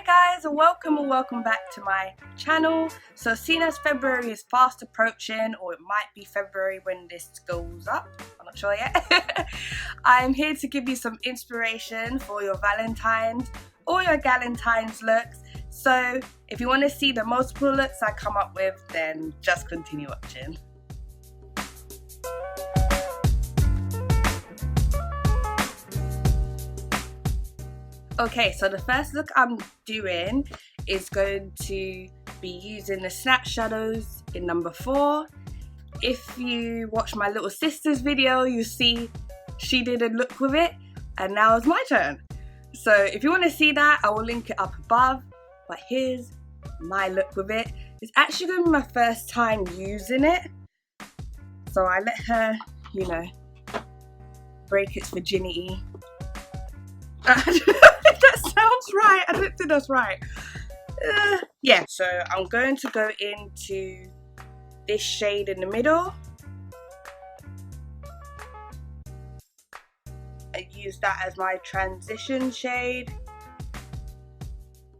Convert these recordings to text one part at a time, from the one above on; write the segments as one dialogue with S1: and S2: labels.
S1: Hi guys, and welcome back to my channel. So seeing as February is fast approaching, or it might be February when this goes up, I'm not sure yet. I'm here to give you some inspiration for your Valentine's or your Galentine's looks. So if you want to see the multiple looks I come up with, then just continue watching. Okay, so the first look I'm doing is going to be using the Snap Shadows in number 4. If you watch my little sister's video, you see she did a look with it, and now it's my turn. So if you want to see that, I will link it up above, but here's my look with it. It's actually going to be my first time using it, so I let her, you know, break its virginity. That sounds right. I don't think that's right. Yeah, so I'm going to go into this shade in the middle. I use that as my transition shade.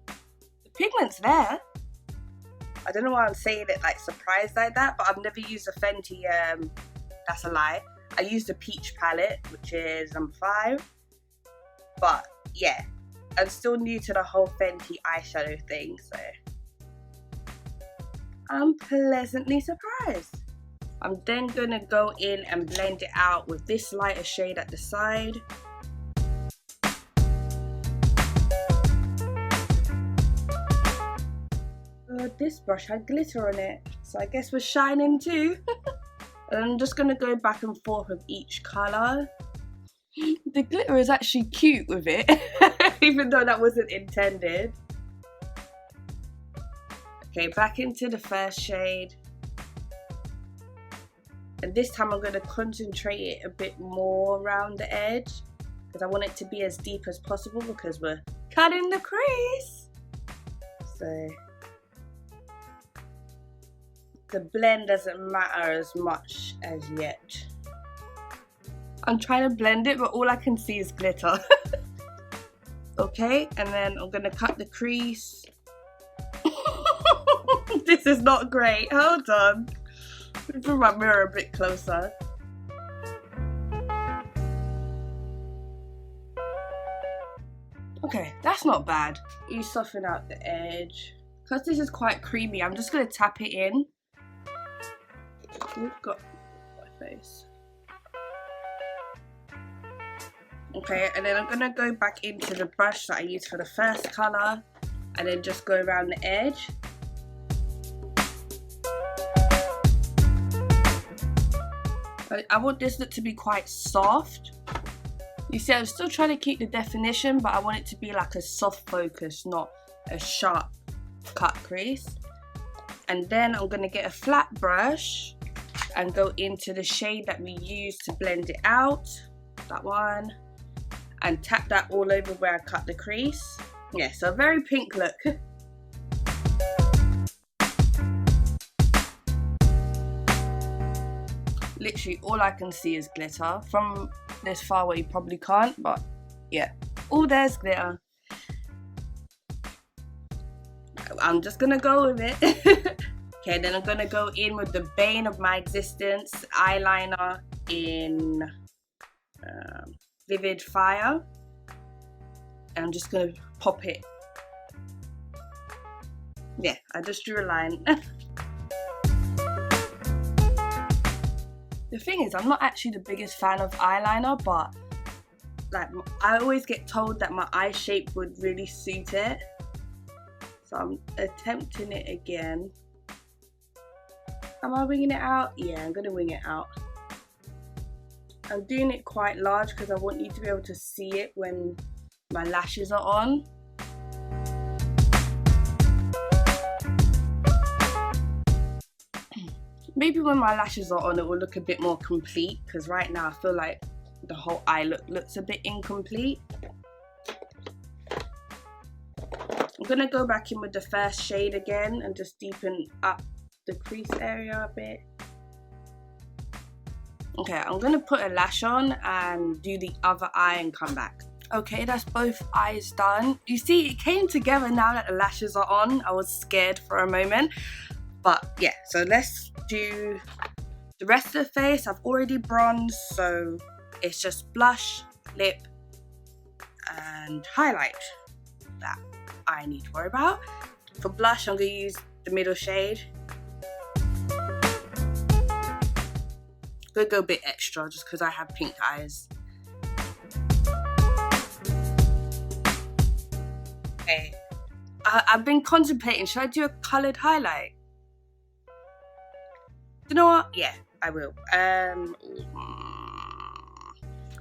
S1: The pigment's there. I don't know why I'm saying it like surprised like that, but I've never used a Fenty, that's a lie. I used a peach palette, which is number 5. But yeah, I'm still new to the whole Fenty eyeshadow thing, so I'm pleasantly surprised. I'm then going to go in and blend it out with this lighter shade at the side. This brush had glitter on it, so I guess we're shining too. And I'm just going to go back and forth with each colour. The glitter is actually cute with it, even though that wasn't intended. Okay, back into the first shade. And this time I'm going to concentrate it a bit more around the edge, because I want it to be as deep as possible because we're cutting the crease. So the blend doesn't matter as much as yet. I'm trying to blend it, but all I can see is glitter. Okay, and then I'm going to cut the crease. This is not great. Hold on. Let me bring my mirror a bit closer. Okay, that's not bad. You soften out the edge. Because this is quite creamy, I'm just going to tap it in. We've got my face. Okay, and then I'm going to go back into the brush that I used for the first colour and then just go around the edge. I want this look to be quite soft. You see, I'm still trying to keep the definition, but I want it to be like a soft focus, not a sharp cut crease. And then I'm going to get a flat brush and go into the shade that we used to blend it out. That one. And tap that all over where I cut the crease. Yeah, so a very pink look. Literally all I can see is glitter. From this far away you probably can't, but yeah. Oh, there's glitter. I'm just gonna go with it. Okay, then I'm gonna go in with the bane of my existence eyeliner in Vivid Fire, and I'm just going to pop it. Yeah, I just drew a line. The thing is, I'm not actually the biggest fan of eyeliner, but like I always get told that my eye shape would really suit it, so I'm attempting it again. Am I winging it out? Yeah, I'm going to wing it out. I'm doing it quite large because I want you to be able to see it when my lashes are on. Maybe when my lashes are on it will look a bit more complete, because right now I feel like the whole eye looks a bit incomplete. I'm going to go back in with the first shade again and just deepen up the crease area a bit. Okay, I'm going to put a lash on and do the other eye and come back. Okay, that's both eyes done. You see, it came together now that the lashes are on. I was scared for a moment. But yeah, so let's do the rest of the face. I've already bronzed, so it's just blush, lip, and highlight that I need to worry about. For blush, I'm going to use the middle shade. I'm going to go a bit extra just because I have pink eyes. Okay. I've been contemplating, should I do a coloured highlight? You know what? Yeah, I will. I'm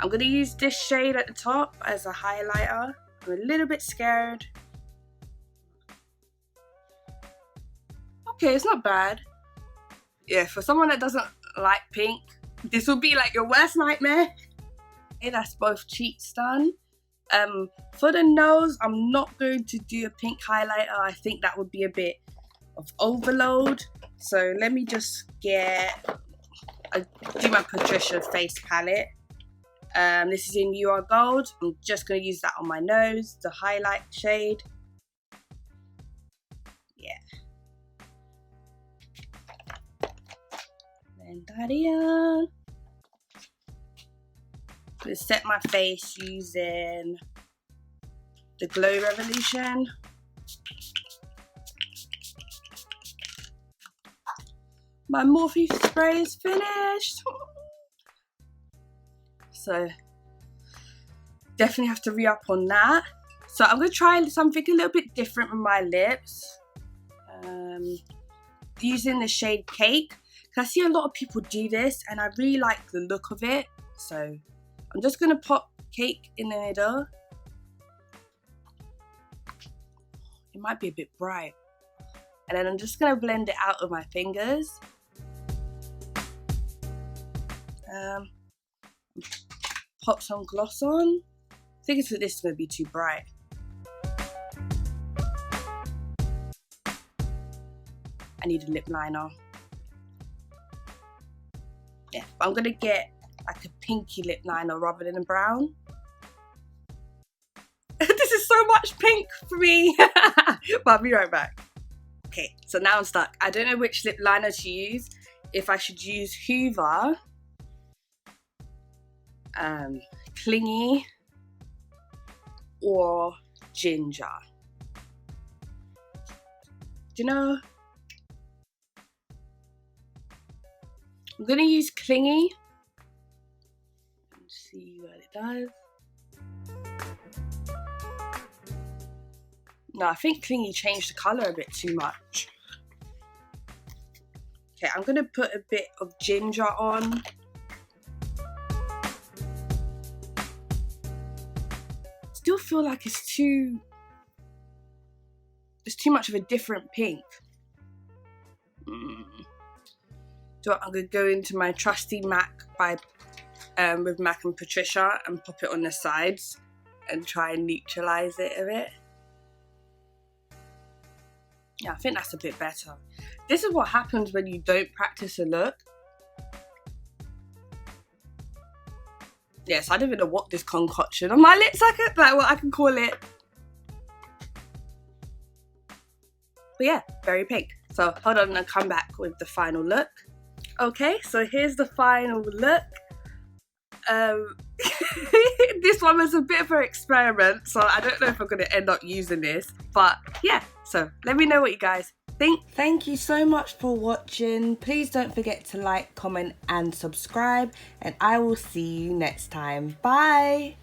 S1: going to use this shade at the top as a highlighter. I'm a little bit scared. Okay, it's not bad. Yeah, for someone that doesn't like pink, this will be like your worst nightmare. Okay, that's both cheeks done. For the nose, I'm not going to do a pink highlighter. I think that would be a bit of overload. So let me just do my Patricia face palette. This is in You Are Gold. I'm just going to use that on my nose, the highlight shade. Yeah. And that in. I'm going to set my face using the Glow Revolution. My Morphe spray is finished. So definitely have to re-up on that. So I'm going to try something a little bit different with my lips. Using the shade Cake. Because I see a lot of people do this and I really like the look of it. So I'm just going to pop Cake in the middle. It might be a bit bright. And then I'm just going to blend it out with my fingers. Pop some gloss on. I think this is going to be too bright. I need a lip liner. Yeah, but I'm going to get like a pinky lip liner rather than a brown. This is so much pink for me. But I'll be right back. Okay, so now I'm stuck. I don't know which lip liner to use. If I should use Hoover, Clingy, or Ginger. Do you know? I'm gonna use Clingy and see what it does. No, I think Clingy changed the colour a bit too much. Okay, I'm gonna put a bit of Ginger on. Still feel like it's too much of a different pink. So I'm gonna go into my trusty MAC with MAC and Patricia and pop it on the sides and try and neutralise it a bit. Yeah, I think that's a bit better. This is what happens when you don't practice a look. Yes, I don't even know what this concoction on my lips I can call it. But yeah, very pink. So hold on, I'll come back with the final look. Okay, so here's the final look. This one was a bit of an experiment, so I don't know if I'm going to end up using this. But yeah, so let me know what you guys think. Thank you so much for watching. Please don't forget to like, comment and subscribe, and I will see you next time. Bye!